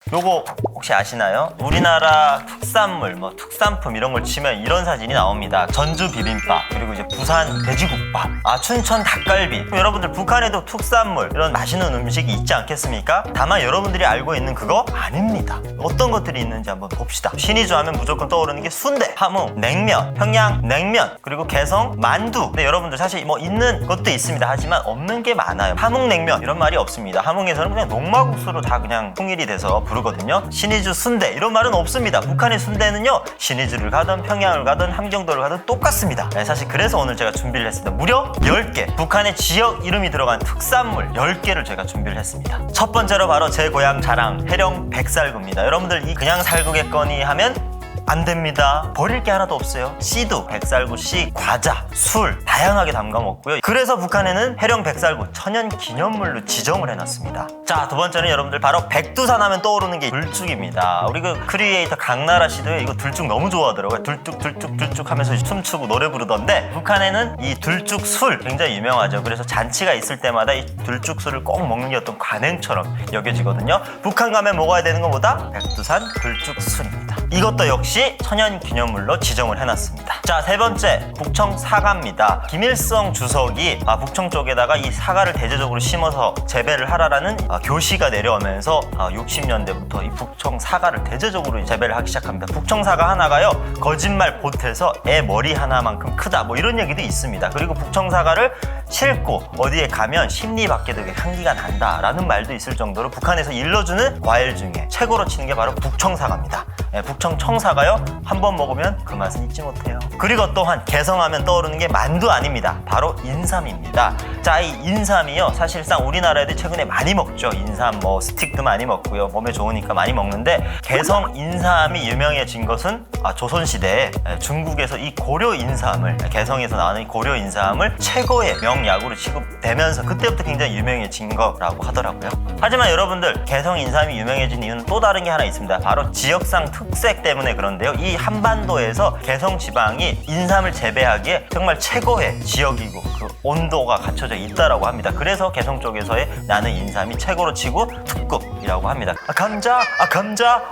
요거 혹시 아시나요? 우리나라 특산물, 특산품 이런 걸 치면 이런 사진이 나옵니다. 전주 비빔밥, 그리고 이제 부산 돼지국밥, 춘천 닭갈비. 여러분들 북한에도 특산물, 이런 맛있는 음식이 있지 않겠습니까? 다만 여러분들이 알고 있는 그거 아닙니다. 어떤 것들이 있는지 한번 봅시다. 신의주 하면 무조건 떠오르는 게 순대, 함흥, 냉면, 평양 냉면, 그리고 개성 만두. 근데 여러분들 사실 있는 것도 있습니다. 하지만 없는 게 많아요. 함흥 냉면 이런 말이 없습니다. 함흥에서는 그냥 녹마국수로 다 그냥 통일이 돼서 부르거든요. 신의주 순대 이런 말은 없습니다. 북한의 순대는요, 신의주를 가든 평양을 가든 함경도를 가든 똑같습니다. 사실 그래서 오늘 제가 준비를 했습니다. 무려 10개 북한의 지역 이름이 들어간 특산물 10개를 제가 준비를 했습니다. 첫 번째로 바로 제 고향 자랑 해령 백살구입니다. 여러분들 이 그냥 살구겠거니 하면 안 됩니다. 버릴 게 하나도 없어요. 씨도 백살구 씨, 과자, 술 다양하게 담가 먹고요. 그래서 북한에는 해령 백살구 천연 기념물로 지정을 해놨습니다. 자, 두 번째는 여러분들 바로 백두산 하면 떠오르는 게 둘쭉입니다. 우리 그 크리에이터 강나라 씨도 이거 둘쭉 너무 좋아하더라고요. 둘쭉 하면서 춤추고 노래 부르던데, 북한에는 이 둘쭉 술 굉장히 유명하죠. 그래서 잔치가 있을 때마다 이 둘쭉 술을 꼭 먹는 게 어떤 관행처럼 여겨지거든요. 북한 가면 먹어야 되는 것보다 백두산 둘쭉 술입니다. 이것도 역시 천연 기념물로 지정을 해놨습니다. 자, 세 번째 북청 사과입니다. 김일성 주석이 북청 쪽에다가 이 사과를 대대적으로 심어서 재배를 하라라는 교시가 내려오면서 60년대부터 이 북청 사과를 대대적으로 재배를 하기 시작합니다. 북청 사과 하나가요, 거짓말 보태서 애 머리 하나만큼 크다, 이런 얘기도 있습니다. 그리고 북청 사과를 싣고 어디에 가면 심리 밖에도 향기가 난다라는 말도 있을 정도로 북한에서 일러주는 과일 중에 최고로 치는 게 바로 북청 사과입니다. 북청 청사가요, 한 번 먹으면 그 맛은 잊지 못해요. 그리고 또한 개성하면 떠오르는 게 만두 아닙니다. 바로 인삼입니다. 자, 이 인삼이요, 사실상 우리나라에도 최근에 많이 먹죠. 인삼 스틱도 많이 먹고요, 몸에 좋으니까 많이 먹는데, 개성 인삼이 유명해진 것은 조선시대에 중국에서 이 고려 인삼을, 개성에서 나오는 이 고려 인삼을 최고의 명약으로 취급되면서 그때부터 굉장히 유명해진 거라고 하더라고요. 하지만 여러분들, 개성 인삼이 유명해진 이유는 또 다른 게 하나 있습니다. 바로 지역상 특색 때문에 그런데요, 이 한반도에서 개성 지방이 인삼을 재배하기에 정말 최고의 지역이고 그 온도가 갖춰져 있다라고 합니다. 그래서 개성 쪽에서의 나는 인삼이 최고로 치고 특급이라고 합니다. 감자,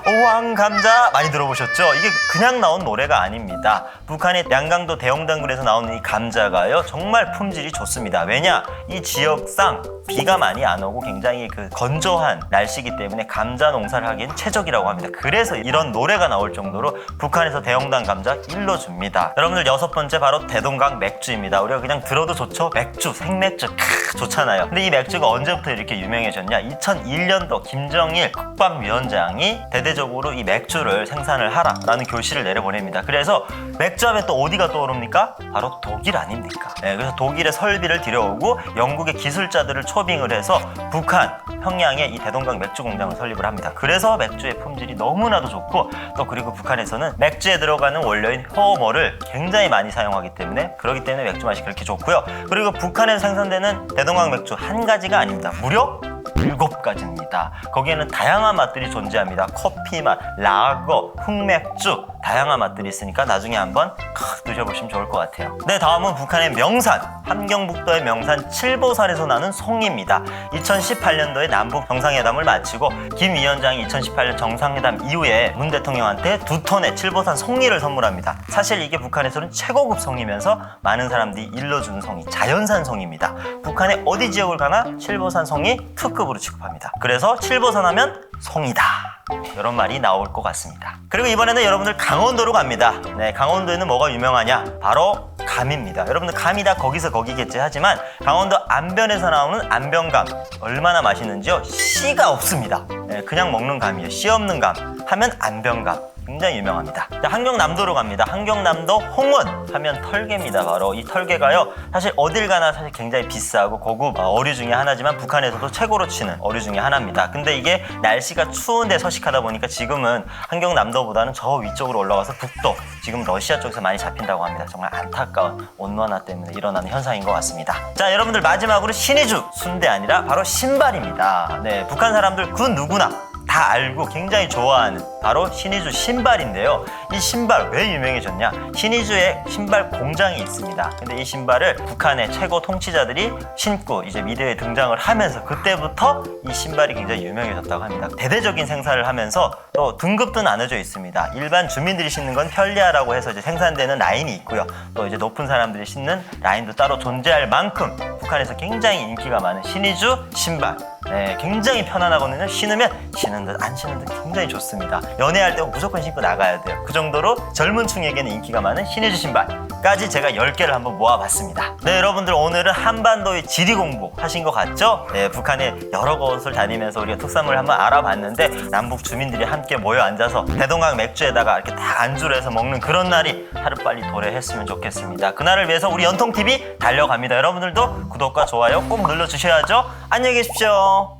왕감자 많이 들어보셨죠? 이게 그냥 나온 노래가 아닙니다. 북한의 양강도 대영당굴에서 나오는 이 감자가요, 정말 품질이 좋습니다. 왜냐? 이 지역상 비가 많이 안 오고 굉장히 그 건조한 날씨이기 때문에 감자 농사를 하기엔 최적이라고 합니다. 그래서 이런 노래가 나올 정도로 북한에서 대영당 감자 일러줍니다. 여러분들, 여섯 번째 바로 대동강 맥주입니다. 우리가 그냥 들어도 좋죠? 맥주, 생맥주 좋잖아요. 근데 이 맥주가 언제부터 이렇게 유명해졌냐? 2001년도 김정일 국방위원장이 대대적으로 이 맥주를 생산을 하라라는 교시를 내려보냅니다. 그래서 맥주하면 또 어디가 떠오릅니까? 바로 독일 아닙니까? 그래서 독일의 설비를 들여오고 영국의 기술자들을 초빙을 해서 북한 평양에 이 대동강 맥주 공장을 설립을 합니다. 그래서 맥주의 품질이 너무나도 좋고, 또 그리고 북한에서는 맥주에 들어가는 원료인 효모를 굉장히 많이 사용하기 때문에, 그렇기 때문에 맥주 맛이 그렇게 좋고요. 그리고 북한에서 생산되는 대동강 맥주 한 가지가 아닙니다. 무려 7가지입니다. 거기에는 다양한 맛들이 존재합니다. 커피 맛, 라거, 흑맥주, 다양한 맛들이 있으니까 나중에 한번 드셔보시면 좋을 것 같아요. 네, 다음은 북한의 명산, 함경북도의 명산 칠보산에서 나는 송입니다. 2018년도에 남북 정상회담을 마치고 김 위원장이 2018년 정상회담 이후에 문 대통령한테 2톤의 칠보산 송이를 선물합니다. 사실 이게 북한에서는 최고급 송이면서 많은 사람들이 일러주는 송이, 자연산 송입니다. 북한의 어디 지역을 가나 칠보산 송이 특급으로 취급합니다. 그래서 칠보산 하면 송이다, 이런 말이 나올 것 같습니다. 그리고 이번에는 여러분들 강원도로 갑니다. 네, 강원도에는 뭐가 유명하냐? 바로 감입니다. 여러분들, 감이 다 거기서 거기겠지 하지만 강원도 안변에서 나오는 안변감 얼마나 맛있는지요? 씨가 없습니다. 네, 그냥 먹는 감이에요. 씨 없는 감 하면 안변감, 굉장히 유명합니다. 자, 함경남도로 갑니다. 함경남도 홍원 하면 털개입니다. 바로 이 털개가요, 사실 어딜 가나 사실 굉장히 비싸고 고급 어류 중에 하나지만 북한에서도 최고로 치는 어류 중에 하나입니다. 근데 이게 날씨가 추운데 서식하다 보니까 지금은 함경남도보다는 저 위쪽으로 올라가서 북도, 지금 러시아 쪽에서 많이 잡힌다고 합니다. 정말 안타까운 온난화 때문에 일어나는 현상인 것 같습니다. 자, 여러분들, 마지막으로 신의주 순대 아니라 바로 신발입니다. 네, 북한 사람들 그 누구나 다 알고 굉장히 좋아하는 바로 신의주 신발인데요. 이 신발 왜 유명해졌냐? 신의주에 신발 공장이 있습니다. 근데 이 신발을 북한의 최고 통치자들이 신고 이제 미디어에 등장을 하면서 그때부터 이 신발이 굉장히 유명해졌다고 합니다. 대대적인 생산을 하면서 또 등급도 나눠져 있습니다. 일반 주민들이 신는 건 편리하라고 해서 이제 생산되는 라인이 있고요. 또 이제 높은 사람들이 신는 라인도 따로 존재할 만큼 북한에서 굉장히 인기가 많은 신의주 신발. 네, 굉장히 편안하거든요. 신으면 신은 듯 안 신은 듯 굉장히 좋습니다. 연애할 때 무조건 신고 나가야 돼요. 그 정도로 젊은 층에게는 인기가 많은 신의주 신발까지 제가 10개를 한번 모아봤습니다. 네, 여러분들 오늘은 한반도의 지리 공부 하신 것 같죠? 네, 북한의 여러 곳을 다니면서 우리가 특산물을 한번 알아봤는데 남북 주민들이 함께 모여 앉아서 대동강 맥주에다가 이렇게 딱 안주를 해서 먹는 그런 날이 하루빨리 도래했으면 좋겠습니다. 그날을 위해서 우리 연통TV 달려갑니다. 여러분들도 구독과 좋아요 꼭 눌러주셔야죠. 안녕히 계십시오.